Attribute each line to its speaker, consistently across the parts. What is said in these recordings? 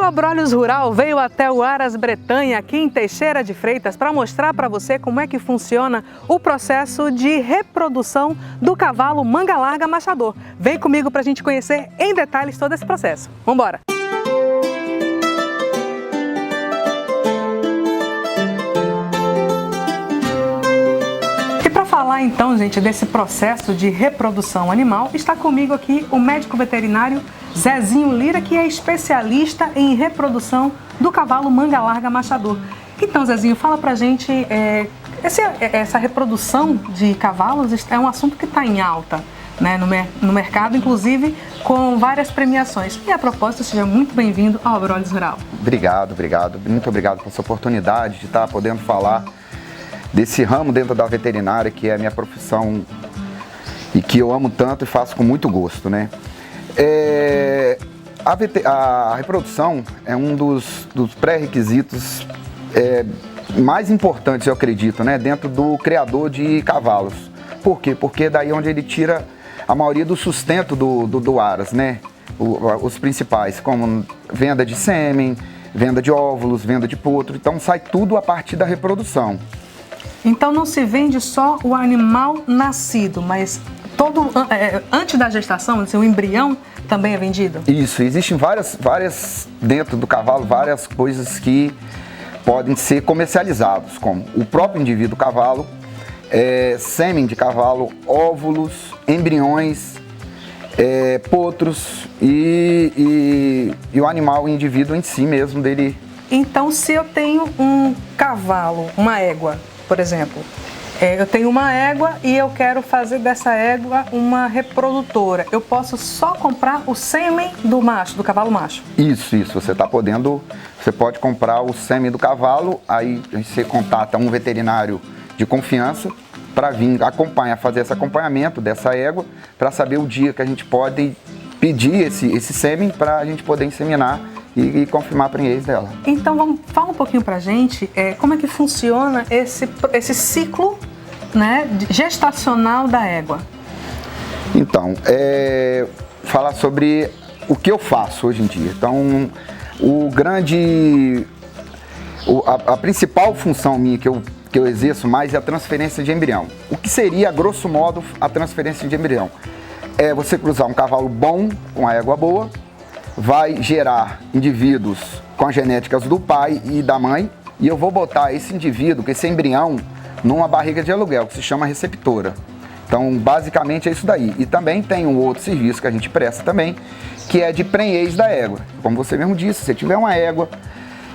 Speaker 1: Abrolhos Rural veio até o Aras Bretanha, aqui em Teixeira de Freitas, para mostrar para você como é que funciona o processo de reprodução do cavalo manga larga machador. Vem comigo para a gente conhecer em detalhes todo esse processo. Vamos embora! Falar então, gente, desse processo de reprodução animal, está comigo aqui o médico veterinário Zezinho Lira, que é especialista em reprodução do cavalo manga larga machador. Então, Zezinho, fala pra gente, essa reprodução de cavalos é um assunto que está em alta, né, no mercado, inclusive com várias premiações. E a propósito, seja muito bem-vindo ao Abrolhos Rural.
Speaker 2: Obrigado. Muito obrigado por essa oportunidade de estar podendo falar desse ramo dentro da veterinária, que é a minha profissão e que eu amo tanto e faço com muito gosto, né? A reprodução é um dos pré-requisitos mais importantes, eu acredito, né, dentro do criador de cavalos. Por quê? Porque daí é onde ele tira a maioria do sustento do Aras, né? Os principais, como venda de sêmen, venda de óvulos, venda de potro. Então sai tudo a partir da reprodução.
Speaker 1: Então não se vende só o animal nascido, mas antes da gestação, assim, o embrião também é vendido?
Speaker 2: Isso, existem várias dentro do cavalo, várias coisas que podem ser comercializados, como o próprio indivíduo cavalo, sêmen de cavalo, óvulos, embriões, potros e o animal, o indivíduo em si mesmo dele. Então,
Speaker 1: se eu tenho um cavalo, uma égua, por exemplo, eu tenho uma égua e eu quero fazer dessa égua uma reprodutora. Eu posso só comprar o sêmen do macho, do cavalo macho?
Speaker 2: Isso. Você pode comprar o sêmen do cavalo, aí você contata um veterinário de confiança para vir fazer esse acompanhamento dessa égua, para saber o dia que a gente pode pedir esse sêmen para a gente poder inseminar e confirmar a prenhez dela.
Speaker 1: Então, fala um pouquinho pra gente como é que funciona esse ciclo, né, gestacional da égua.
Speaker 2: Então, falar sobre o que eu faço hoje em dia. Então, a principal função minha que eu exerço mais é a transferência de embrião. O que seria, a grosso modo, a transferência de embrião? É você cruzar um cavalo bom com a égua boa, vai gerar indivíduos com as genéticas do pai e da mãe, e eu vou botar esse indivíduo, esse embrião, numa barriga de aluguel, que se chama receptora. Então, basicamente é isso daí. E também tem um outro serviço que a gente presta também, que é de prenhez da égua. Como você mesmo disse, se você tiver uma égua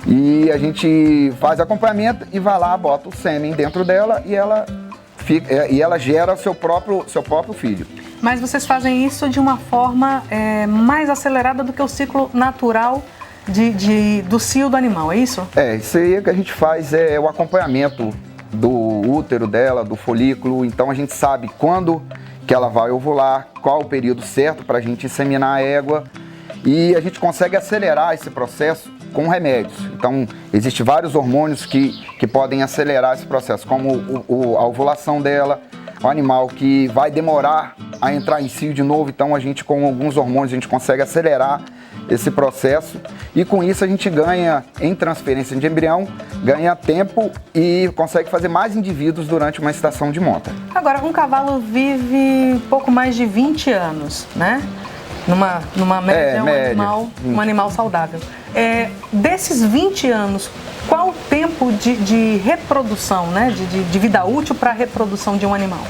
Speaker 2: e a gente faz acompanhamento e vai lá, bota o sêmen dentro dela e ela gera seu próprio filho.
Speaker 1: Mas vocês fazem isso de uma forma mais acelerada do que o ciclo natural do cio do animal, é isso?
Speaker 2: Isso aí que a gente faz é o acompanhamento do útero dela, do folículo. Então a gente sabe quando que ela vai ovular, qual o período certo para a gente inseminar a égua, e a gente consegue acelerar esse processo com remédios. Então existem vários hormônios que podem acelerar esse processo, como a ovulação dela, o animal que vai demorar a entrar em cio de novo. Então a gente, com alguns hormônios, a gente consegue acelerar esse processo, e com isso a gente ganha, em transferência de embrião, ganha tempo e consegue fazer mais indivíduos durante uma estação de monta.
Speaker 1: Agora, um cavalo vive pouco mais de 20 anos, né? Numa média, um animal saudável. Desses 20 anos, qual o tempo de reprodução, né? De vida útil para a reprodução de um animal?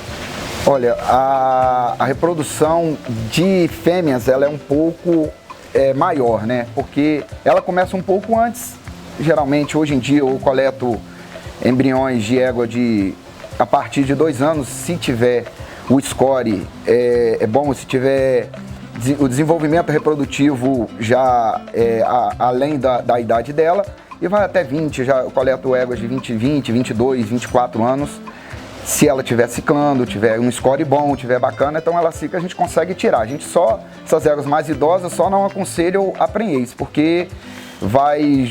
Speaker 2: Olha, a reprodução de fêmeas, ela é um pouco maior, né? Porque ela começa um pouco antes. Geralmente, hoje em dia, eu coleto embriões de égua a partir de 2 anos, se tiver o score bom, se tiver o desenvolvimento reprodutivo já além da idade dela, e vai até 20, eu coleto éguas de 20, 22, 24 anos. Se ela estiver ciclando, tiver um score bom, tiver bacana, então ela cicla, a gente consegue tirar. A gente essas éguas mais idosas, só não aconselho a prenhez, porque vai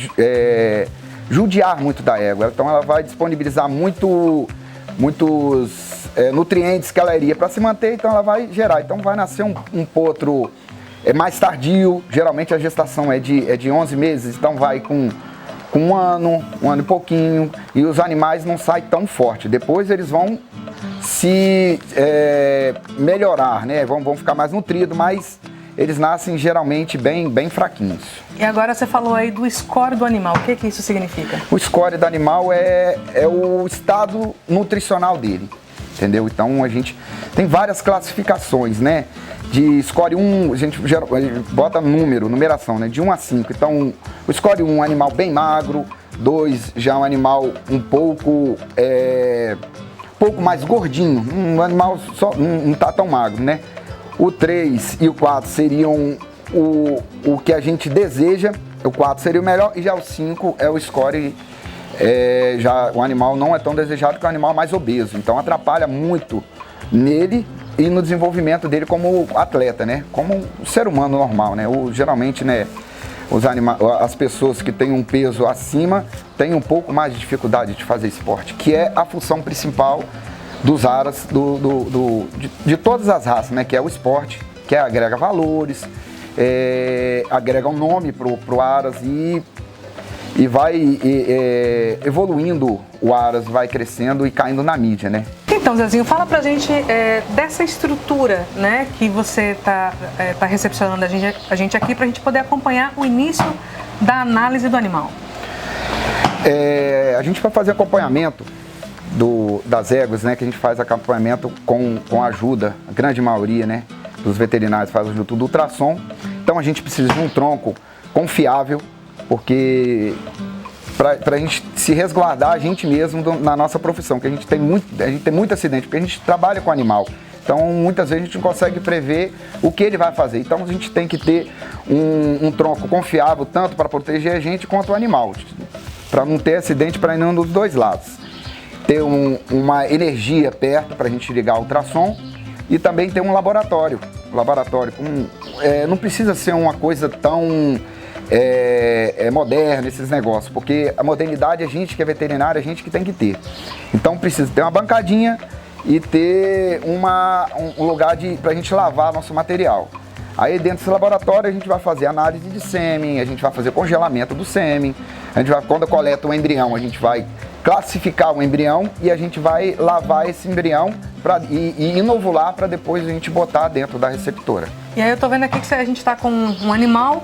Speaker 2: judiar muito da égua. Então ela vai disponibilizar muitos nutrientes que ela iria para se manter, então ela vai gerar. Então vai nascer um potro é mais tardio, geralmente a gestação é de 11 meses, então vai com um ano e pouquinho, e os animais não saem tão forte. Depois eles vão se melhorar, né? Vão ficar mais nutridos, mas eles nascem geralmente bem fraquinhos.
Speaker 1: E agora você falou aí do score do animal, o que isso significa?
Speaker 2: O score do animal é o estado nutricional dele, entendeu? Então a gente tem várias classificações, né? De score 1, a gente bota numeração, né? De 1 a 5. Então o score 1 é um animal bem magro, 2 já é um animal um pouco mais gordinho, um animal só não tá tão magro, né? O 3 e o 4 seriam o que a gente deseja, o 4 seria o melhor, e já o 5 é o score, já o animal não é tão desejado, que é um animal mais obeso, então atrapalha muito nele e no desenvolvimento dele como atleta, né? Como um ser humano normal, né? Geralmente, né, as pessoas que têm um peso acima têm um pouco mais de dificuldade de fazer esporte, que é a função principal dos aras, de todas as raças, né? Que é o esporte, que agrega valores, agrega um nome pro aras e vai evoluindo o aras, vai crescendo e caindo na mídia, né?
Speaker 1: Então, Zezinho, fala pra gente dessa estrutura, né, que você tá recepcionando a gente aqui, pra gente poder acompanhar o início da análise do animal.
Speaker 2: A gente vai fazer acompanhamento das éguas, né, que a gente faz acompanhamento com a ajuda, a grande maioria, né, dos veterinários faz ajuda do ultrassom. Então a gente precisa de um tronco confiável, porque para a gente se resguardar a gente mesmo na nossa profissão, que a gente tem muito acidente, porque a gente trabalha com animal. Então, muitas vezes a gente não consegue prever o que ele vai fazer. Então, a gente tem que ter um tronco confiável, tanto para proteger a gente quanto o animal, para não ter acidente para nenhum dos dois lados. Ter uma energia perto para a gente ligar o ultrassom e também ter um laboratório. Não precisa ser uma coisa tão moderna, esses negócios, porque a modernidade a gente que é veterinário, a gente que tem que ter. Então precisa ter uma bancadinha e ter um lugar para a gente lavar nosso material. Aí dentro desse laboratório a gente vai fazer análise de sêmen, a gente vai fazer congelamento do sêmen, quando coleta o embrião, a gente vai classificar o embrião e a gente vai lavar esse embrião e inovular para depois a gente botar dentro da receptora. E
Speaker 1: aí eu tô vendo aqui que a gente está com um animal.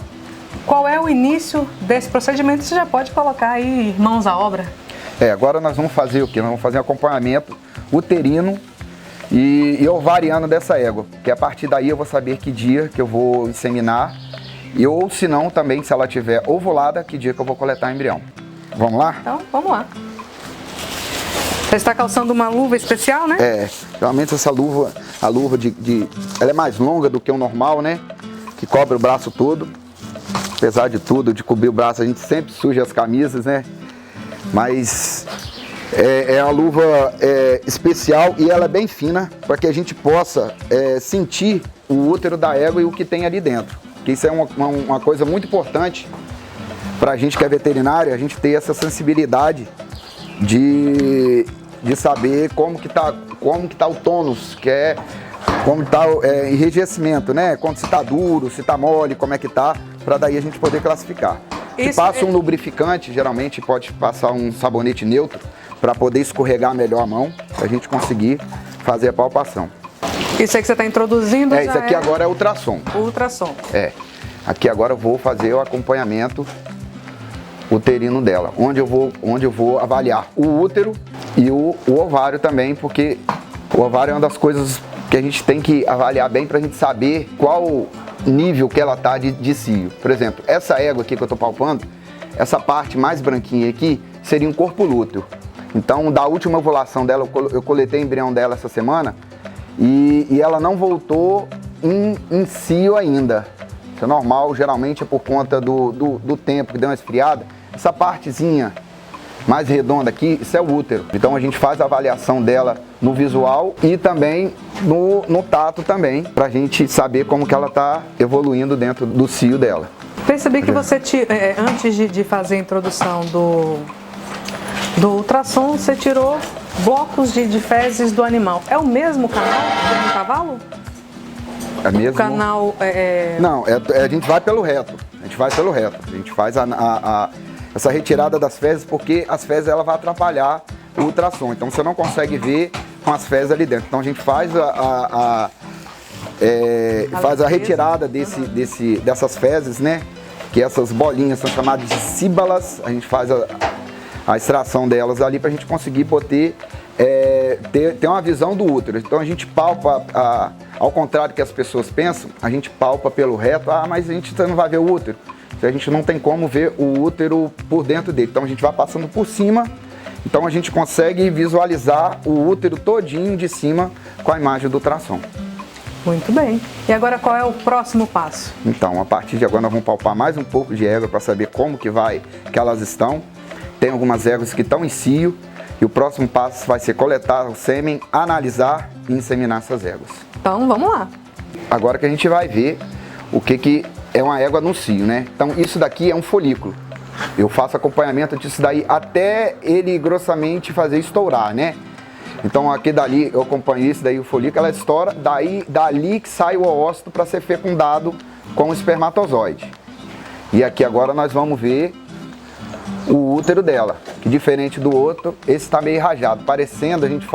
Speaker 1: Qual é o início desse procedimento? Você já pode colocar aí mãos à obra.
Speaker 2: Agora nós vamos fazer o quê? Nós vamos fazer um acompanhamento uterino e ovariano dessa égua, que a partir daí eu vou saber que dia que eu vou inseminar ou se não também, se ela tiver ovulada, que dia que eu vou coletar o embrião. Vamos lá?
Speaker 1: Então, vamos lá. Você está calçando uma luva especial, né?
Speaker 2: Realmente essa luva, ela é mais longa do que o normal, né? Que cobre o braço todo. Apesar de tudo, de cobrir o braço, a gente sempre suja as camisas, né? Mas é uma luva especial e ela é bem fina para que a gente possa sentir o útero da égua e o que tem ali dentro. Porque isso é uma coisa muito importante para a gente que é veterinário, a gente ter essa sensibilidade de saber como que tá o tônus, como está o enrijecimento, né? Quando se está duro, se está mole, como é que tá, para daí a gente poder classificar. Se passa um lubrificante, geralmente pode passar um sabonete neutro para poder escorregar melhor a mão, para a gente conseguir fazer a palpação.
Speaker 1: Isso aí que você está introduzindo
Speaker 2: isso aqui agora é ultrassom.
Speaker 1: O ultrassom.
Speaker 2: Aqui agora eu vou fazer o acompanhamento uterino dela, onde eu vou avaliar o útero e o ovário também, porque o ovário é uma das coisas que a gente tem que avaliar bem para a gente saber qual nível que ela está de cio. Por exemplo, essa égua aqui que eu estou palpando, essa parte mais branquinha aqui seria um corpo lúteo. Então, da última ovulação dela, eu coletei o embrião dela essa semana e ela não voltou em cio ainda. Isso é normal, geralmente é por conta do tempo que deu uma esfriada. Essa partezinha mais redonda aqui, isso é o útero. Então a gente faz a avaliação dela no visual e também no tato também, pra gente saber como que ela tá evoluindo dentro do cio dela.
Speaker 1: Percebi que você, antes de fazer a introdução do ultrassom, você tirou blocos de fezes do animal. É o mesmo canal do cavalo?
Speaker 2: É mesmo?
Speaker 1: O canal
Speaker 2: Não, a gente vai pelo reto. A gente faz essa retirada das fezes, porque as fezes ela vai atrapalhar o ultrassom. Então você não consegue ver com as fezes ali dentro. Então a gente faz faz a retirada dessas fezes, né? Que essas bolinhas são chamadas de síbalas. A gente faz a extração delas ali para a gente conseguir poder ter uma visão do útero. Então a gente palpa, ao contrário do que as pessoas pensam, a gente palpa pelo reto. Mas você não vai ver o útero. A gente não tem como ver o útero por dentro dele. Então a gente vai passando por cima. Então a gente consegue visualizar o útero todinho de cima com a imagem do ultrassom.
Speaker 1: Muito bem. E agora qual é o próximo passo?
Speaker 2: Então, a partir de agora nós vamos palpar mais um pouco de égua para saber como que elas estão. Tem algumas éguas que estão em cio e o próximo passo vai ser coletar o sêmen, analisar e inseminar essas éguas.
Speaker 1: Então, vamos lá.
Speaker 2: Agora que a gente vai ver o que é uma égua no cio, né? Então, isso daqui é um folículo. Eu faço acompanhamento disso daí até ele grossamente fazer estourar, né? Então aqui dali eu acompanho isso, daí o folículo ela estoura, dali que sai o oócito para ser fecundado com o espermatozoide. E aqui agora nós vamos ver o útero dela, que diferente do outro, esse está meio rajado, parecendo, a gente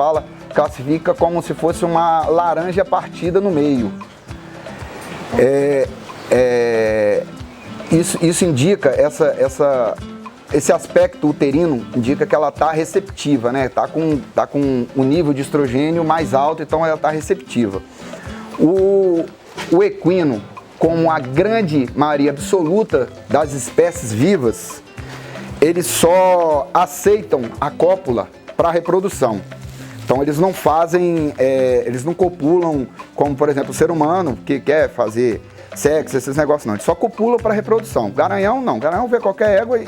Speaker 2: classifica como se fosse uma laranja partida no meio. Isso indica esse aspecto uterino indica que ela está receptiva, né? Tá com um nível de estrogênio mais alto, então ela está receptiva. O equino, como a grande maioria absoluta das espécies vivas, eles só aceitam a cópula para reprodução. Então eles não fazem, eles não copulam como, por exemplo, o ser humano que quer fazer sexo, esses negócios não. Eles só copulam para reprodução. Garanhão não. Garanhão vê qualquer égua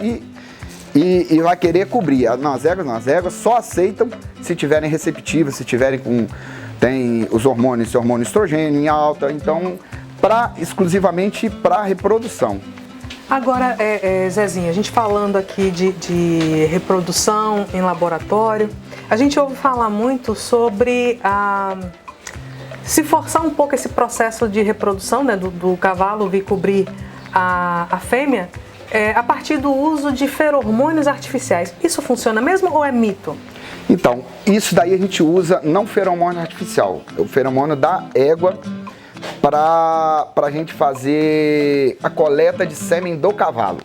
Speaker 2: e vai querer cobrir. As éguas só aceitam se tiverem receptivas, se tiverem tem os hormônios, esse hormônio estrogênio em alta, então exclusivamente para reprodução.
Speaker 1: Agora, Zezinho, a gente falando aqui de reprodução em laboratório, a gente ouve falar muito sobre se forçar um pouco esse processo de reprodução, né, do cavalo vir cobrir a fêmea, a partir do uso de feromônios artificiais. Isso funciona mesmo ou é mito?
Speaker 2: Então, isso daí a gente usa não feromônio artificial, o feromônio da égua para a gente fazer a coleta de sêmen do cavalo.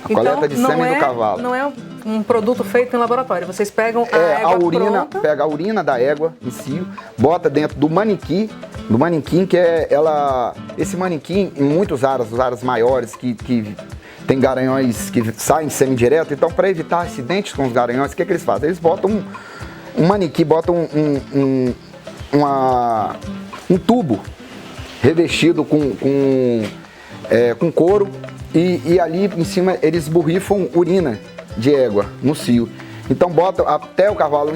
Speaker 2: Coleta de sêmen do cavalo.
Speaker 1: Não é um produto feito em laboratório, vocês pegam
Speaker 2: a urina, pega a urina da égua em si, bota dentro do manequim que esse manequim em muitos os aras maiores que tem garanhões que saem semi-direto, então para evitar acidentes com os garanhões, o que eles fazem? Eles botam um manequim, botam um tubo revestido com couro e ali em cima eles borrifam urina de égua no cio. Então botam até o cavalo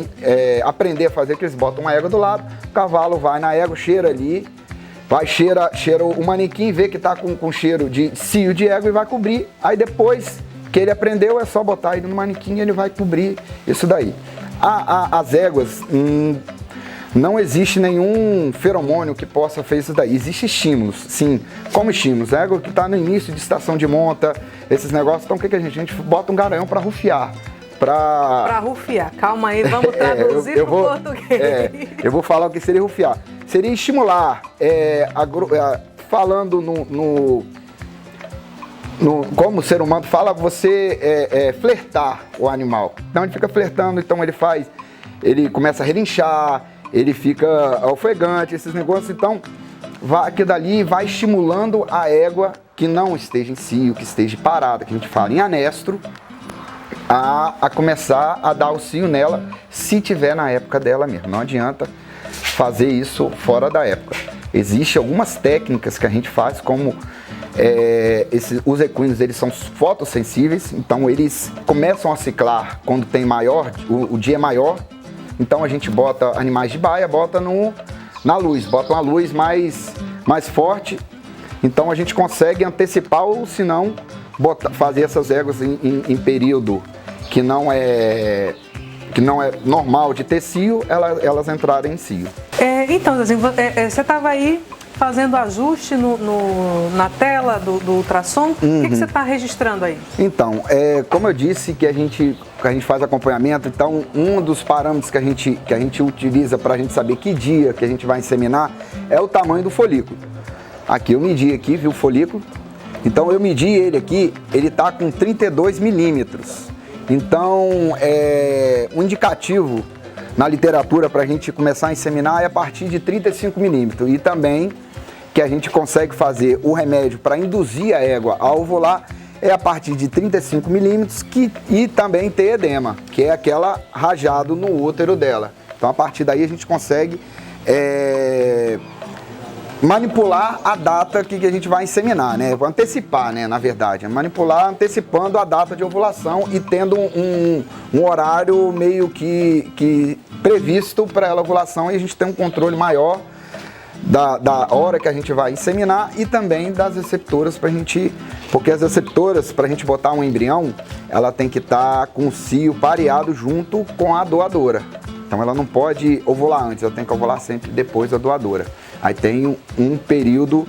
Speaker 2: aprender a fazer, que eles botam uma égua do lado, o cavalo vai na égua, cheira ali, cheira o manequim, vê que está com cheiro de cio de égua e vai cobrir. Aí depois que ele aprendeu, é só botar ele no manequim e ele vai cobrir isso daí. As éguas, não existe nenhum feromônio que possa fazer isso daí. Existem estímulos, sim, como estímulos. A égua que está no início de estação de monta, esses negócios, então o que a gente bota um garanhão para rufiar. Para
Speaker 1: rufiar, calma aí, vamos traduzir para o português.
Speaker 2: Eu vou falar o que seria rufiar. Seria estimular, falando como o ser humano fala, você flertar o animal. Então ele fica flertando, então ele começa a relinchar, ele fica ofegante, esses negócios, então aquilo dali vai estimulando a égua que não esteja em cio, que esteja parada, que a gente fala em anestro, a começar a dar o cio nela, se tiver na época dela mesmo. Não adianta fazer isso fora da época. Existem algumas técnicas que a gente faz, como os equinos, eles são fotossensíveis, então eles começam a ciclar quando tem o dia é maior, então a gente bota animais de baia, bota na luz, bota uma luz mais forte, então a gente consegue antecipar, ou se não, fazer essas éguas em período que não é normal de ter cio, elas entrarem em cio.
Speaker 1: Então, assim, você estava aí fazendo ajuste na tela do ultrassom. O que você está registrando aí?
Speaker 2: Então, como eu disse que a gente faz acompanhamento, então um dos parâmetros que a gente utiliza para a gente saber que dia que a gente vai inseminar é o tamanho do folículo. Aqui eu medi aqui, viu o folículo? Então eu medi ele aqui, ele está com 32 milímetros. Então, um indicativo na literatura para a gente começar a inseminar é a partir de 35 milímetros. E também que a gente consegue fazer o remédio para induzir a égua a ovular é a partir de 35 milímetros e também ter edema, que é aquela rajado no útero dela. Então, a partir daí a gente consegue manipular a data que a gente vai inseminar, né? Antecipar, né? Na verdade, manipular antecipando a data de ovulação e tendo um horário meio que previsto para ela ovulação, e a gente tem um controle maior da hora que a gente vai inseminar e também das receptoras porque as receptoras, para a gente botar um embrião, ela tem que estar com o cio pareado junto com a doadora. Então ela não pode ovular antes, ela tem que ovular sempre depois da doadora. Aí tem um período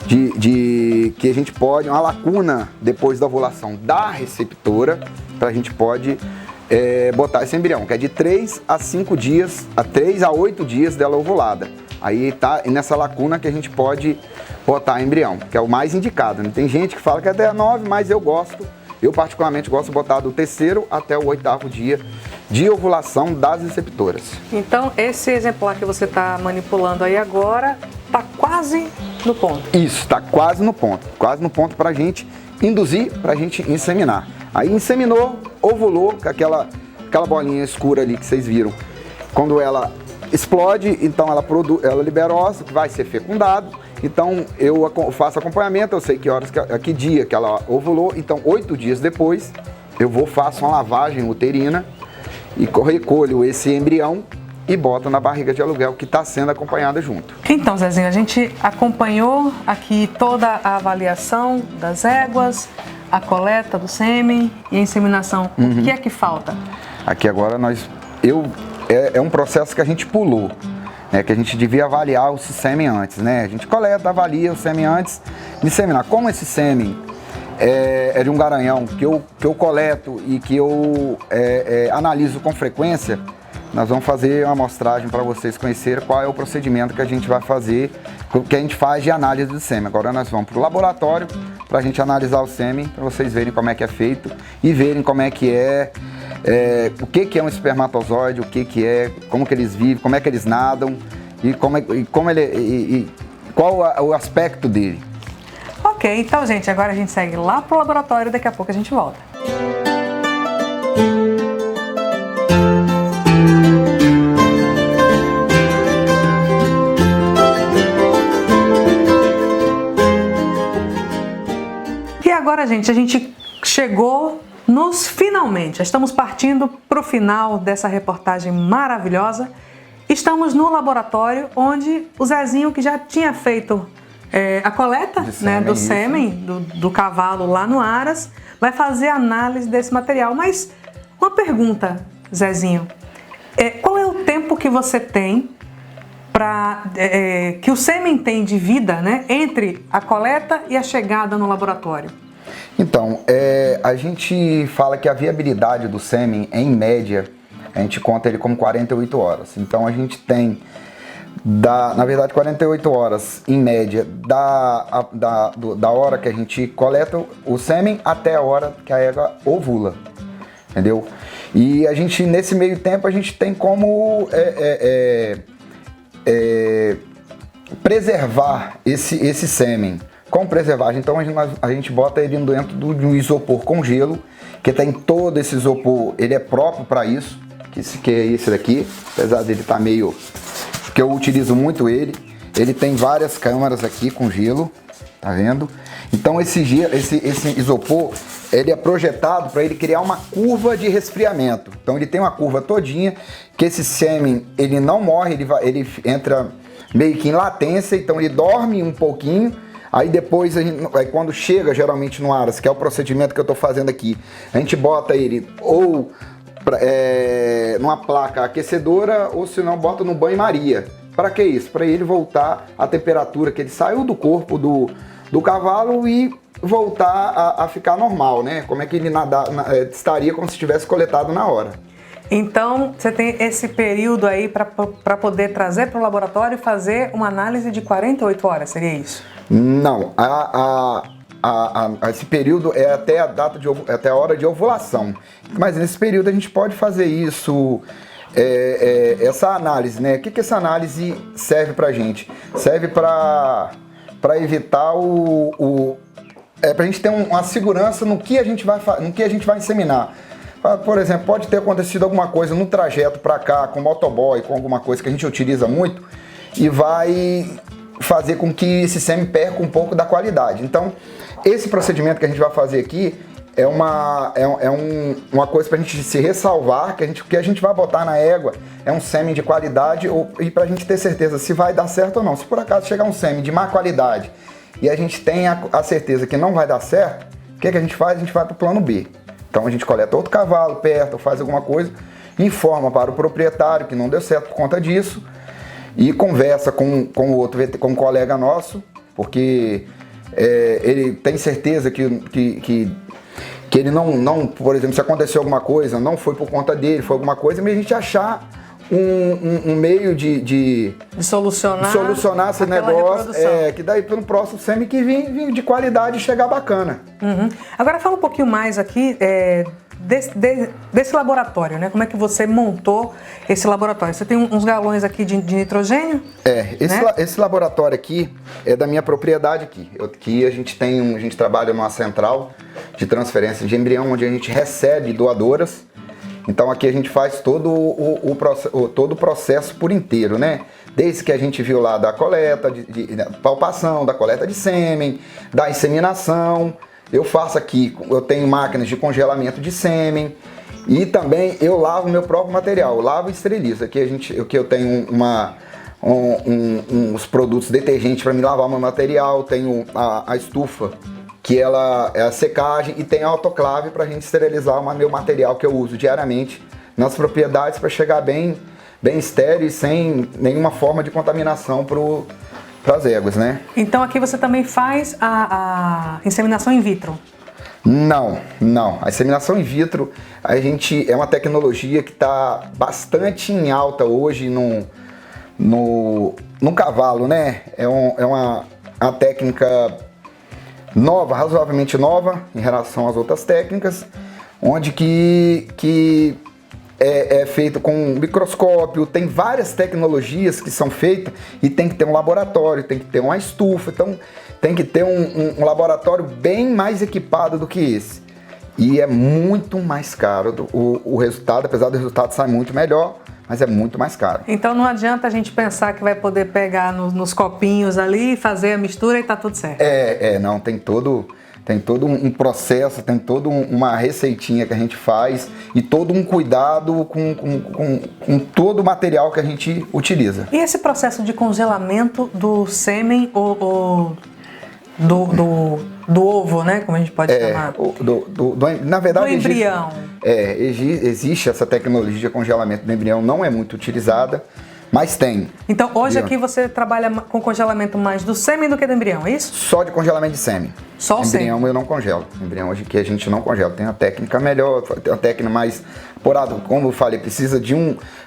Speaker 2: que a gente pode, uma lacuna depois da ovulação da receptora, para a gente pode botar esse embrião, que é de 3 a 5 dias, a 3 a 8 dias dela ovulada. Aí tá nessa lacuna que a gente pode botar embrião, que é o mais indicado, né? Tem gente que fala que é até 9, mas eu particularmente gosto de botar do 3º até o 8º dia de ovulação das receptoras.
Speaker 1: Então, esse exemplar que você está manipulando aí agora está quase no ponto.
Speaker 2: Isso, está quase no ponto para a gente induzir, para a gente inseminar. Aí inseminou, ovulou, com aquela bolinha escura ali que vocês viram. Quando ela explode, então ela libera óvulo, que vai ser fecundado. Então eu faço acompanhamento, eu sei que dia que ela ovulou, então 8 dias depois faço uma lavagem uterina e recolho esse embrião e boto na barriga de aluguel que está sendo acompanhada junto.
Speaker 1: Então, Zezinho, a gente acompanhou aqui toda a avaliação das éguas, a coleta do sêmen e a inseminação. O que é que falta?
Speaker 2: Aqui agora é um processo que a gente pulou, né, que a gente devia avaliar o sêmen antes, né? A gente coleta, avalia o sêmen antes de inseminar. Como esse sêmen é de um garanhão que eu coleto e que eu analiso com frequência, nós vamos fazer uma amostragem para vocês conhecerem qual é o procedimento que a gente vai fazer, que a gente faz de análise do sêmen. Agora nós vamos para o laboratório para a gente analisar o sêmen, para vocês verem como é que é feito e verem como é que o que é um espermatozoide, como que eles vivem, como é que eles nadam e qual é o aspecto dele.
Speaker 1: Ok, então, gente, agora a gente segue lá pro laboratório e daqui a pouco a gente volta. E agora, gente, a gente chegou finalmente. Estamos partindo para o final dessa reportagem maravilhosa. Estamos no laboratório onde o Zezinho, que já tinha feito a coleta do sêmen do cavalo lá no Aras, vai fazer análise desse material. Mas uma pergunta, Zezinho, qual é o tempo que você tem que o sêmen tem de vida, né, entre a coleta e a chegada no laboratório?
Speaker 2: Então, a gente fala que a viabilidade do sêmen, em média, a gente conta ele como 48 horas. Então a gente tem, na verdade, 48 horas em média da hora que a gente coleta o sêmen até a hora que a égua ovula, entendeu? E a gente, nesse meio tempo, a gente tem como preservar esse sêmen. Como preservar? Então a gente bota ele dentro de um isopor com gelo, que tem todo esse isopor, ele é próprio para isso, que é esse daqui, apesar dele estar meio... porque eu utilizo muito ele. Ele tem várias câmaras aqui com gelo, tá vendo? Então esse isopor, ele é projetado para ele criar uma curva de resfriamento. Então ele tem uma curva todinha, que esse sêmen, ele não morre, ele entra meio que em latência, então ele dorme um pouquinho. Aí depois, quando chega geralmente no Aras, que é o procedimento que eu estou fazendo aqui, a gente bota ele ou numa placa aquecedora, ou se não, bota no banho-maria, Para que isso? Para ele voltar à temperatura que ele saiu do corpo do cavalo e voltar a ficar normal, né? Como é que ele estaria como se tivesse coletado na hora.
Speaker 1: Então, você tem esse período aí para poder trazer para o laboratório e fazer uma análise de 48 horas, seria isso?
Speaker 2: Não, esse período é até até a hora de ovulação. Mas nesse período a gente pode fazer isso, essa análise, né? O que essa análise serve pra gente? Serve para evitar para a gente ter uma segurança no que a gente vai inseminar. Por exemplo, pode ter acontecido alguma coisa no trajeto para cá, com motoboy, com alguma coisa que a gente utiliza muito, e vai fazer com que esse sêmen perca um pouco da qualidade. Então, esse procedimento que a gente vai fazer aqui é uma coisa para a gente se ressalvar, que a gente vai botar na égua é um sêmen de qualidade, e para a gente ter certeza se vai dar certo ou não. Se por acaso chegar um sêmen de má qualidade e a gente tem a certeza que não vai dar certo, o que a gente faz? A gente vai para o plano B. Então a gente coleta outro cavalo perto, faz alguma coisa, informa para o proprietário que não deu certo por conta disso e conversa com um colega nosso, porque ele tem certeza que ele não, por exemplo, se aconteceu alguma coisa, não foi por conta dele, foi alguma coisa, mas a gente achar um meio de solucionar esse negócio, que daí para o próximo sêmen que vir de qualidade e chegar bacana.
Speaker 1: Uhum. Agora fala um pouquinho mais aqui desse laboratório, né? Como é que você montou esse laboratório? Você tem uns galões aqui de nitrogênio?
Speaker 2: Esse laboratório aqui é da minha propriedade aqui. Aqui a gente trabalha numa central de transferência de embrião, onde a gente recebe doadoras. Então aqui a gente faz todo o processo por inteiro, né? Desde que a gente viu lá da coleta, da palpação, da coleta de sêmen, da inseminação. Eu faço aqui, eu tenho máquinas de congelamento de sêmen e também eu lavo meu próprio material, eu lavo e esterilizo. Aqui eu tenho uns produtos detergentes para me lavar meu material, tenho a estufa, que ela é a secagem, e tem a autoclave para a gente esterilizar meu material que eu uso diariamente nas propriedades para chegar bem estéril e sem nenhuma forma de contaminação para as éguas, né?
Speaker 1: Então aqui você também faz a inseminação in vitro?
Speaker 2: Não. A inseminação in vitro é uma tecnologia que está bastante em alta hoje no cavalo, né? É uma técnica nova, razoavelmente nova em relação às outras técnicas, onde que é feito com microscópio, tem várias tecnologias que são feitas e tem que ter um laboratório, tem que ter uma estufa, então tem que ter um laboratório bem mais equipado do que esse. E é muito mais caro o resultado, apesar do resultado sair muito melhor, mas é muito mais caro.
Speaker 1: Então não adianta a gente pensar que vai poder pegar nos copinhos ali, fazer a mistura e tá tudo certo.
Speaker 2: Não, tem todo um processo, tem toda uma receitinha que a gente faz e todo um cuidado com todo o material que a gente utiliza.
Speaker 1: E esse processo de congelamento do sêmen ou do ovo, né? Como a gente pode chamar?
Speaker 2: Na verdade,
Speaker 1: do embrião.
Speaker 2: Existe essa tecnologia de congelamento do embrião, não é muito utilizada, mas tem.
Speaker 1: Então hoje aqui você trabalha com congelamento mais do sêmen do que do embrião, é isso?
Speaker 2: Só de congelamento de sêmen.
Speaker 1: Só o sêmen?
Speaker 2: Embrião eu não congelo. Embrião hoje que a gente não congela. Tem uma técnica melhor, tem uma técnica mais apurada. Como eu falei, precisa de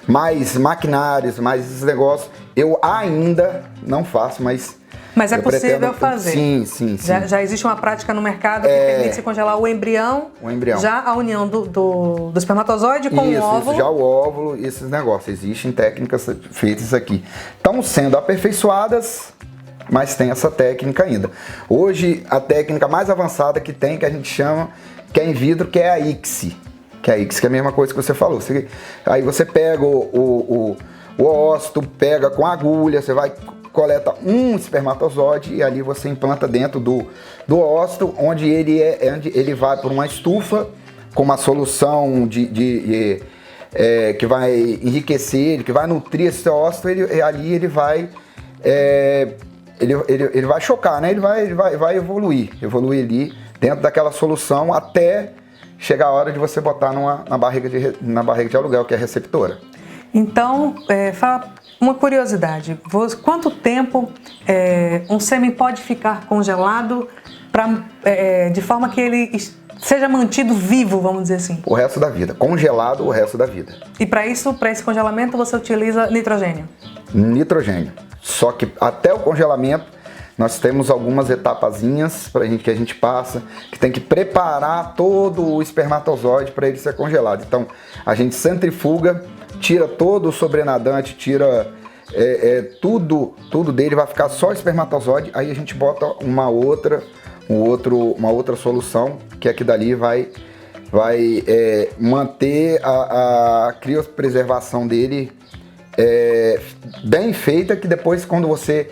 Speaker 2: mais maquinários, mais esses negócios. Eu ainda não faço, mas
Speaker 1: é possível fazer?
Speaker 2: Sim.
Speaker 1: Já existe uma prática no mercado que permite se congelar o embrião. Já a união do espermatozoide com o óvulo.
Speaker 2: Já o óvulo, esses negócios. Existem técnicas feitas aqui. Estão sendo aperfeiçoadas, mas tem essa técnica ainda. Hoje, a técnica mais avançada que a gente chama, que é in vitro, que é a ICSI. Que é a mesma coisa que você falou. Aí você pega o ócito, pega com agulha, você coleta um espermatozoide e ali você implanta dentro do ócito, onde ele vai por uma estufa com uma solução que vai enriquecer, que vai nutrir esse ócito, ali ele vai chocar, né? Ele vai evoluir ali dentro daquela solução até chegar a hora de você botar na barriga de aluguel, que é a receptora.
Speaker 1: Então, fala uma curiosidade, quanto tempo um sêmen pode ficar congelado de forma que ele seja mantido vivo, vamos dizer assim?
Speaker 2: O resto da vida, congelado o resto da vida.
Speaker 1: E para esse congelamento você utiliza nitrogênio?
Speaker 2: Nitrogênio. Só que até o congelamento nós temos algumas etapazinhas que a gente passa, que tem que preparar todo o espermatozoide para ele ser congelado. Então a gente centrifuga, tira todo o sobrenadante, tira tudo dele, vai ficar só espermatozoide, aí a gente bota uma outra solução, que aqui dali vai manter a criopreservação dele bem feita, que depois quando você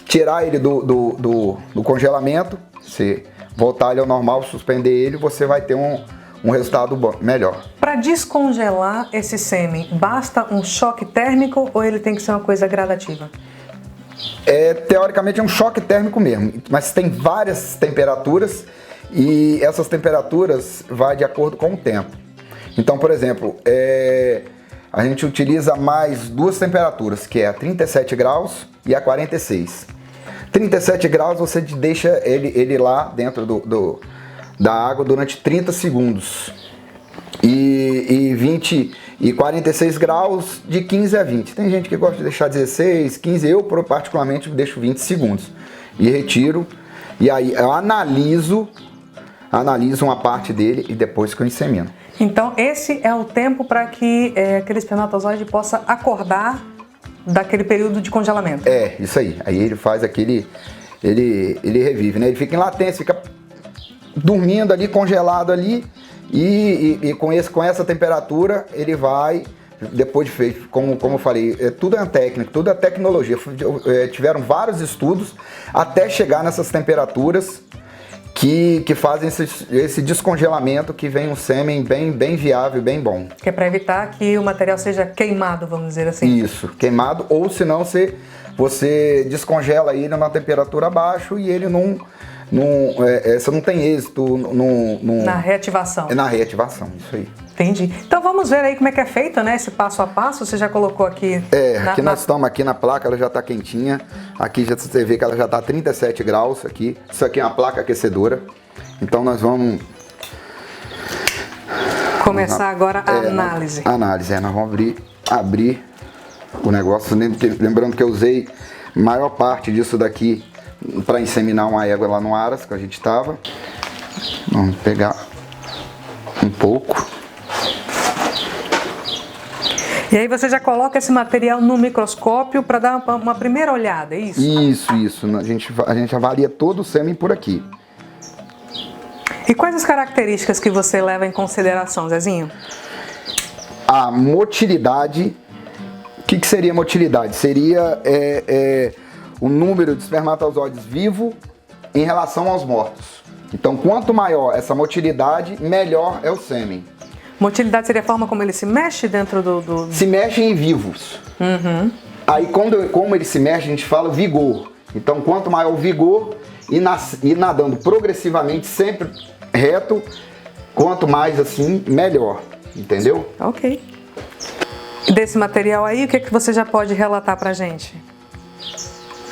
Speaker 2: tirar ele do congelamento, você voltar ele ao normal, suspender ele, você vai ter um resultado melhor.
Speaker 1: Para descongelar esse sêmen, basta um choque térmico ou ele tem que ser uma coisa gradativa?
Speaker 2: Teoricamente é um choque térmico mesmo, mas tem várias temperaturas e essas temperaturas vão de acordo com o tempo. Então, por exemplo, a gente utiliza mais duas temperaturas, que é a 37 graus e a 46. 37 graus você deixa ele lá dentro da água durante 30 segundos. E 46 graus de 15 a 20. Tem gente que gosta de deixar 16, 15, eu particularmente deixo 20 segundos. E retiro, e aí eu analiso uma parte dele e depois que eu insemino.
Speaker 1: Então esse é o tempo para que aquele espermatozoide possa acordar daquele período de congelamento?
Speaker 2: Isso aí. Aí ele faz ele revive, né? Ele fica em latência, fica dormindo ali, congelado ali. E com essa temperatura ele vai, depois de feito, como eu falei, tudo é técnico, tudo é tecnologia. Tiveram vários estudos até chegar nessas temperaturas que fazem esse descongelamento, que vem um sêmen bem viável, bem bom.
Speaker 1: Que é para evitar que o material seja queimado, vamos dizer assim.
Speaker 2: Isso, queimado, ou senão você descongela ele numa temperatura abaixo e ele você não tem êxito
Speaker 1: na reativação.
Speaker 2: Na reativação, isso aí.
Speaker 1: Entendi. Então vamos ver aí como é que é feito, né? Esse passo a passo, você já colocou aqui...
Speaker 2: Aqui nós estamos aqui na placa, ela já está quentinha. Aqui você vê que ela já está 37 graus aqui. Isso aqui é uma placa aquecedora. Então nós vamos...
Speaker 1: começar agora a análise.
Speaker 2: Nós vamos abrir o negócio. Lembrando que eu usei a maior parte disso daqui para inseminar uma égua lá no Aras, que a gente estava. Vamos pegar um pouco.
Speaker 1: E aí você já coloca esse material no microscópio para dar uma primeira olhada, é isso?
Speaker 2: Isso. A gente avalia todo o sêmen por aqui.
Speaker 1: E quais as características que você leva em consideração, Zezinho?
Speaker 2: A motilidade. O que seria motilidade? Seria o número de espermatozoides vivos em relação aos mortos. Então, quanto maior essa motilidade, melhor é o sêmen.
Speaker 1: Motilidade seria a forma como ele se mexe dentro
Speaker 2: Se mexe em vivos.
Speaker 1: Uhum.
Speaker 2: Aí, como ele se mexe, a gente fala vigor. Então, quanto maior o vigor e nadando progressivamente, sempre reto, quanto mais assim, melhor. Entendeu?
Speaker 1: Ok. E desse material aí, o que você já pode relatar pra gente?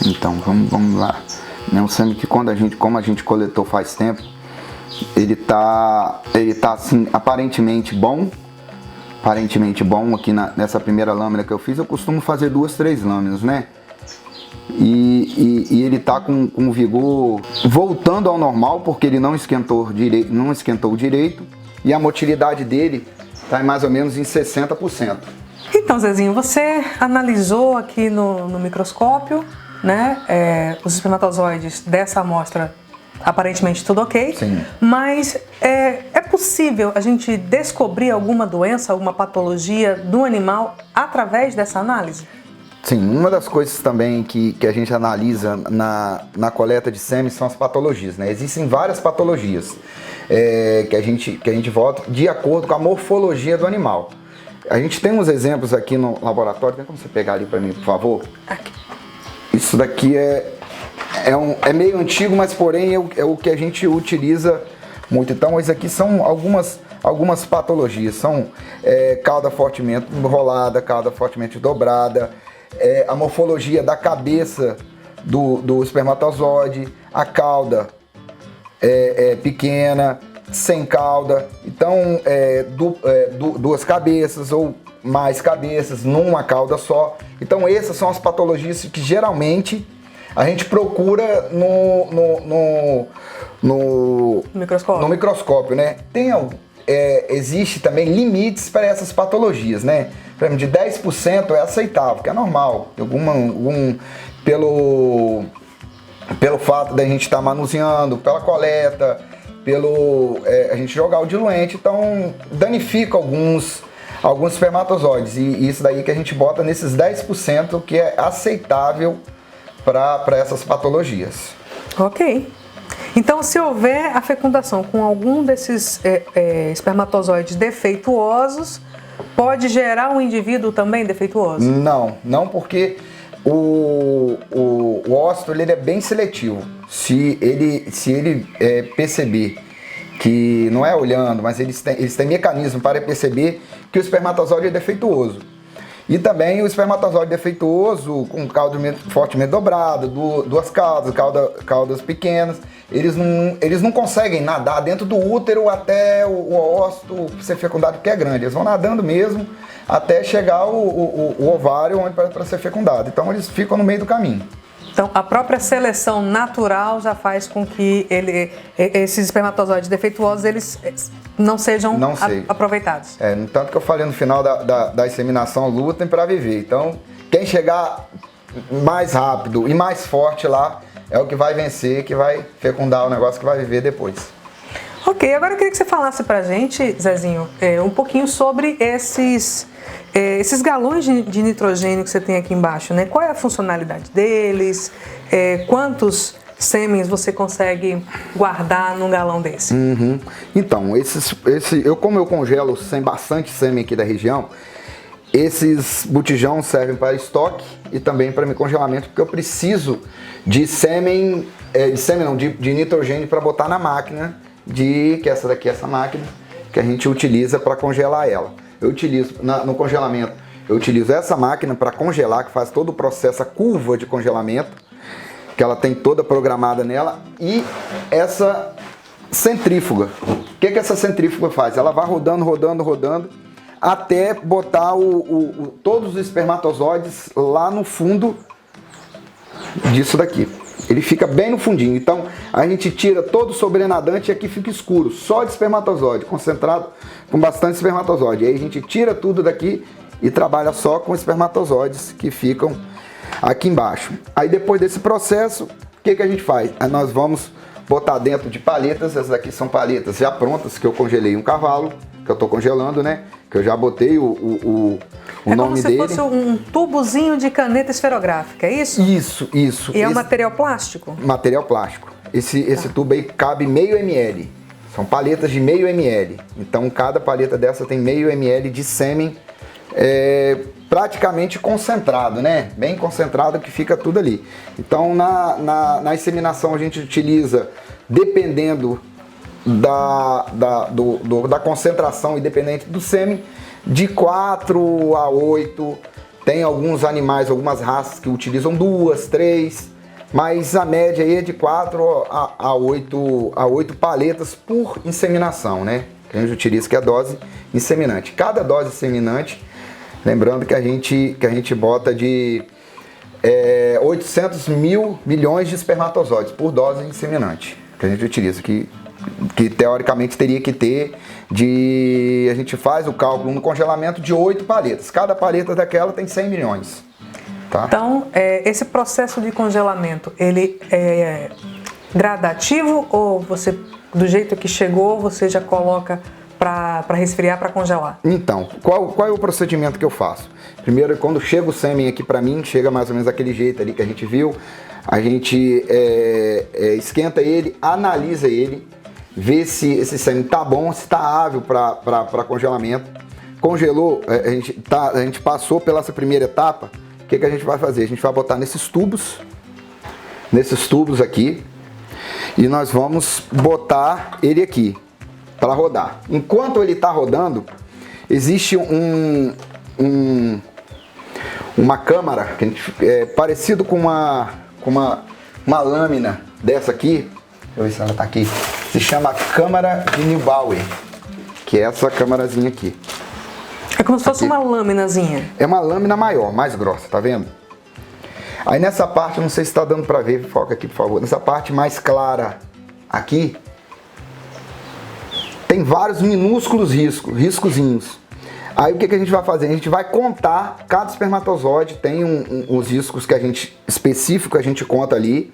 Speaker 2: Então, vamos lá. É um sêmen que como a gente coletou faz tempo, ele tá assim, aparentemente bom aqui nessa primeira lâmina que eu fiz. Eu costumo fazer 2, 3 lâminas, né? E ele tá com um vigor voltando ao normal, porque ele não esquentou direito, e a motilidade dele tá mais ou menos em 60%.
Speaker 1: Então, Zezinho, você analisou aqui no microscópio, né, os espermatozoides dessa amostra, aparentemente tudo ok.
Speaker 2: Sim.
Speaker 1: Mas é possível a gente descobrir alguma doença, alguma patologia do animal através dessa análise?
Speaker 2: Sim, uma das coisas também que a gente analisa na coleta de sêmen são as patologias, né? Existem várias patologias que a gente volta de acordo com a morfologia do animal. A gente tem uns exemplos aqui no laboratório. Tem como você pegar ali para mim, por favor?
Speaker 1: Aqui.
Speaker 2: Isso daqui é meio antigo, mas porém é o que a gente utiliza muito. Então, isso aqui são algumas algumas patologias. São cauda fortemente enrolada, cauda fortemente dobrada, a morfologia da cabeça do espermatozoide, a cauda pequena, sem cauda, então duas cabeças ou mais cabeças numa cauda só. Então essas são as patologias que geralmente a gente procura no microscópio, né? Existe também limites para essas patologias, né? Por exemplo, de 10% é aceitável, que é normal. Pelo fato da gente estar manuseando, pela coleta, a gente jogar o diluente, então danifica alguns espermatozoides. E isso daí que a gente bota nesses 10% que é aceitável para essas patologias.
Speaker 1: Ok. Então, se houver a fecundação com algum desses espermatozoides defeituosos, pode gerar um indivíduo também defeituoso?
Speaker 2: Não, porque o ócito ele é bem seletivo. Se ele perceber que, não é olhando, mas eles têm mecanismo para perceber que o espermatozoide é defeituoso. E também o espermatozoide defeituoso, com cauda fortemente dobrada, duas caudas pequenas, eles não conseguem nadar dentro do útero até o ócito ser fecundado, porque é grande. Eles vão nadando mesmo até chegar o ovário para ser fecundado. Então eles ficam no meio do caminho.
Speaker 1: Então, a própria seleção natural já faz com que esses espermatozoides defeituosos eles não sejam aproveitados.
Speaker 2: No tanto que eu falei no final da inseminação, lutem para viver. Então, quem chegar mais rápido e mais forte lá é o que vai vencer, que vai fecundar o negócio, que vai viver depois.
Speaker 1: Ok, agora eu queria que você falasse pra gente, Zezinho, um pouquinho sobre esses galões de nitrogênio que você tem aqui embaixo, né? Qual é a funcionalidade deles? Quantos sêmens você consegue guardar num galão desse?
Speaker 2: Uhum. Então, como eu congelo bastante sêmen aqui da região, esses botijão servem para estoque e também para congelamento, porque eu preciso de de nitrogênio para botar na máquina, que essa daqui é essa máquina que a gente utiliza para congelar ela. Eu utilizo no congelamento, eu utilizo essa máquina para congelar, que faz todo o processo, a curva de congelamento, que ela tem toda programada nela, e essa centrífuga. O que essa centrífuga faz? Ela vai rodando, até botar todos os espermatozoides lá no fundo disso daqui. Ele fica bem no fundinho. Então a gente tira todo o sobrenadante e aqui fica escuro, só de espermatozoide, concentrado com bastante espermatozoide. Aí a gente tira tudo daqui e trabalha só com espermatozoides que ficam aqui embaixo. Aí depois desse processo, o que a gente faz? Aí nós vamos botar dentro de paletas. Essas aqui são paletas já prontas, que eu congelei um cavalo, que eu estou congelando, né? Que eu já botei o nome dele. É como se
Speaker 1: fosse um tubozinho de caneta esferográfica, é isso?
Speaker 2: Isso.
Speaker 1: E é um material plástico?
Speaker 2: Material plástico. Esse tubo aí cabe meio ml. São paletas de meio ml. Então cada paleta dessa tem meio ml de sêmen praticamente concentrado, né? Bem concentrado, que fica tudo ali. Então na inseminação a gente utiliza, dependendo da concentração e dependente do sêmen, de 4 a 8. Tem alguns animais, algumas raças que utilizam 2, 3, mas a média aí é de 4 a 8 paletas por inseminação, né? Que a gente utiliza, que é a dose inseminante. Cada dose inseminante, lembrando que a gente bota de 800 milhões de espermatozoides por dose inseminante, que a gente utiliza, que teoricamente teria que ter a gente faz o cálculo no congelamento de 8 paletas. Cada paleta daquela tem 100 milhões. Tá?
Speaker 1: Então, esse processo de congelamento, ele é gradativo ou você, do jeito que chegou, você já coloca para resfriar, para congelar?
Speaker 2: Então, qual é o procedimento que eu faço? Primeiro, quando chega o sêmen aqui para mim, chega mais ou menos daquele jeito ali que a gente viu, a gente esquenta ele, analisa ele, vê se esse sêmen tá bom, se tá ável para congelamento. Congelou, a gente passou pela essa primeira etapa. O que a gente vai fazer? A gente vai botar nesses tubos aqui, e nós vamos botar ele aqui. para rodar. Enquanto ele está rodando, existe uma câmara que a gente, parecido com uma lâmina dessa aqui. Deixa eu ver se ela está aqui. Se chama câmara de Neubauer, que é essa câmarazinha aqui.
Speaker 1: É como se fosse uma lâminazinha.
Speaker 2: É uma lâmina maior, mais grossa, tá vendo? Aí nessa parte, não sei se está dando para ver, foca aqui por favor. Nessa parte mais clara aqui, tem vários minúsculos riscozinhos. Aí o que a gente vai fazer? A gente vai contar, cada espermatozoide tem uns riscos que a gente, específico, a gente conta ali.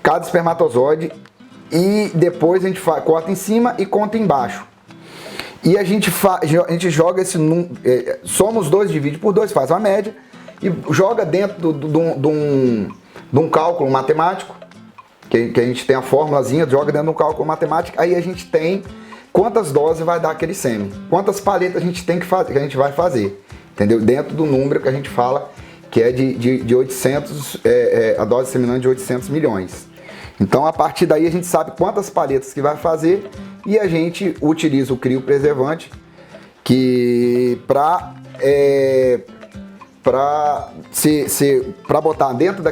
Speaker 2: Cada espermatozoide, e depois a gente conta em cima e conta embaixo. E a gente joga esse número, soma os dois, divide por 2, faz uma média e joga dentro de um cálculo matemático, que a gente tem a formulazinha, joga dentro de um cálculo matemático, aí a gente tem quantas doses vai dar aquele sêmen, quantas paletas a gente tem que fazer, que a gente vai fazer, entendeu? Dentro do número que a gente fala, que é de 800, a dose seminante de 800 milhões. Então, a partir daí, a gente sabe quantas paletas que vai fazer e a gente utiliza o criopreservante que para botar dentro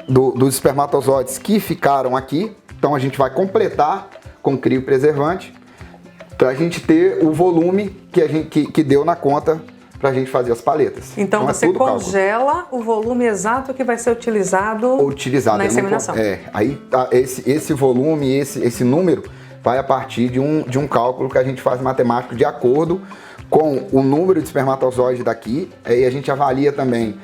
Speaker 2: dos espermatozoides que ficaram aqui. Então, a gente vai completar com criopreservante para a gente ter o volume que deu na conta para a gente fazer as paletas.
Speaker 1: Então você congela o volume exato que vai ser utilizado na inseminação.
Speaker 2: Aí esse volume, esse número vai a partir de um cálculo que a gente faz matemático de acordo com o número de espermatozoides daqui. Aí a gente avalia também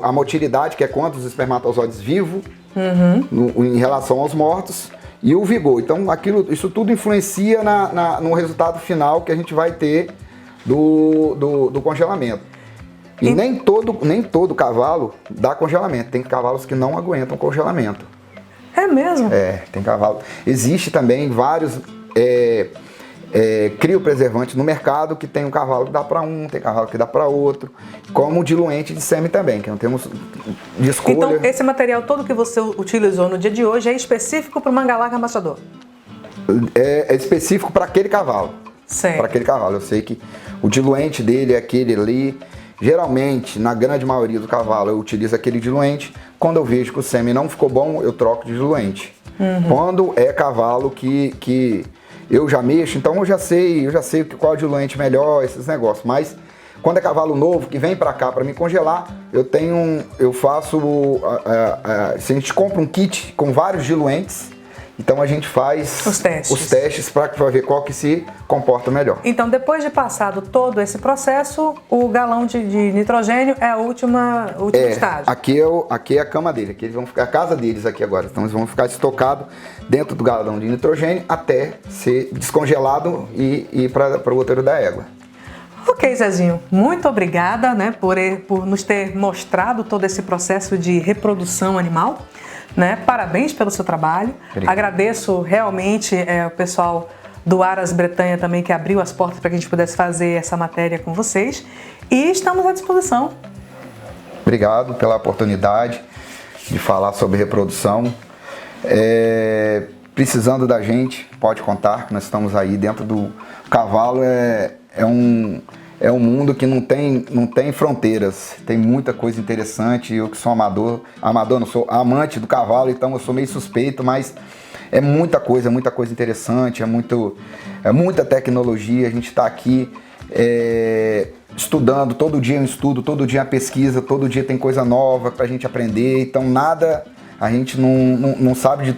Speaker 2: a motilidade, que é quantos espermatozoides vivos em relação aos mortos, e o vigor. Então isso tudo influencia no resultado final que a gente vai ter do congelamento. E nem todo cavalo dá congelamento. Tem cavalos que não aguentam congelamento.
Speaker 1: É mesmo?
Speaker 2: Tem cavalo. Existe também vários criopreservantes no mercado que tem um cavalo que dá para um, tem cavalo que dá para outro, como diluente de sêmen também, que não temos de escolha.
Speaker 1: Então esse material todo que você utilizou no dia de hoje é específico para o manga-larga mastador?
Speaker 2: É específico para aquele cavalo. Para aquele cavalo. Eu sei que o diluente dele é aquele ali. Geralmente, na grande maioria do cavalo, eu utilizo aquele diluente. Quando eu vejo que o sêmen não ficou bom, eu troco de diluente. Quando é cavalo que eu já mexo, então eu já sei qual é o diluente melhor, esses negócios. Mas quando é cavalo novo que vem para cá para me congelar, eu faço, se a gente compra um kit com vários diluentes, então a gente faz os testes para ver qual que se comporta melhor.
Speaker 1: Então, depois de passado todo esse processo, o galão de nitrogênio é o último estágio.
Speaker 2: Aqui é a cama dele, aqui eles vão ficar a casa deles aqui agora. Então eles vão ficar estocados dentro do galão de nitrogênio até ser descongelado e ir para o útero da égua.
Speaker 1: Ok, Zezinho, muito obrigada, né, por nos ter mostrado todo esse processo de reprodução animal. Né? Parabéns pelo seu trabalho. Obrigado. Agradeço realmente o pessoal do Aras Bretanha também, que abriu as portas para que a gente pudesse fazer essa matéria com vocês. E estamos à disposição.
Speaker 2: Obrigado pela oportunidade de falar sobre reprodução. Precisando da gente, pode contar que nós estamos aí dentro do cavalo. É um mundo que não tem fronteiras, tem muita coisa interessante. Eu que sou amador não sou amante do cavalo, então eu sou meio suspeito, mas é muita coisa interessante, é muita tecnologia. A gente está aqui estudando, todo dia um estudo, todo dia uma pesquisa, todo dia tem coisa nova para a gente aprender, então nada, a gente não sabe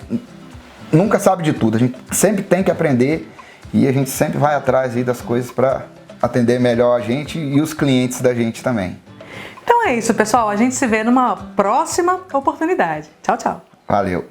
Speaker 2: nunca sabe de tudo, a gente sempre tem que aprender e a gente sempre vai atrás aí das coisas para atender melhor a gente e os clientes da gente também.
Speaker 1: Então é isso, pessoal. A gente se vê numa próxima oportunidade. Tchau, tchau.
Speaker 2: Valeu.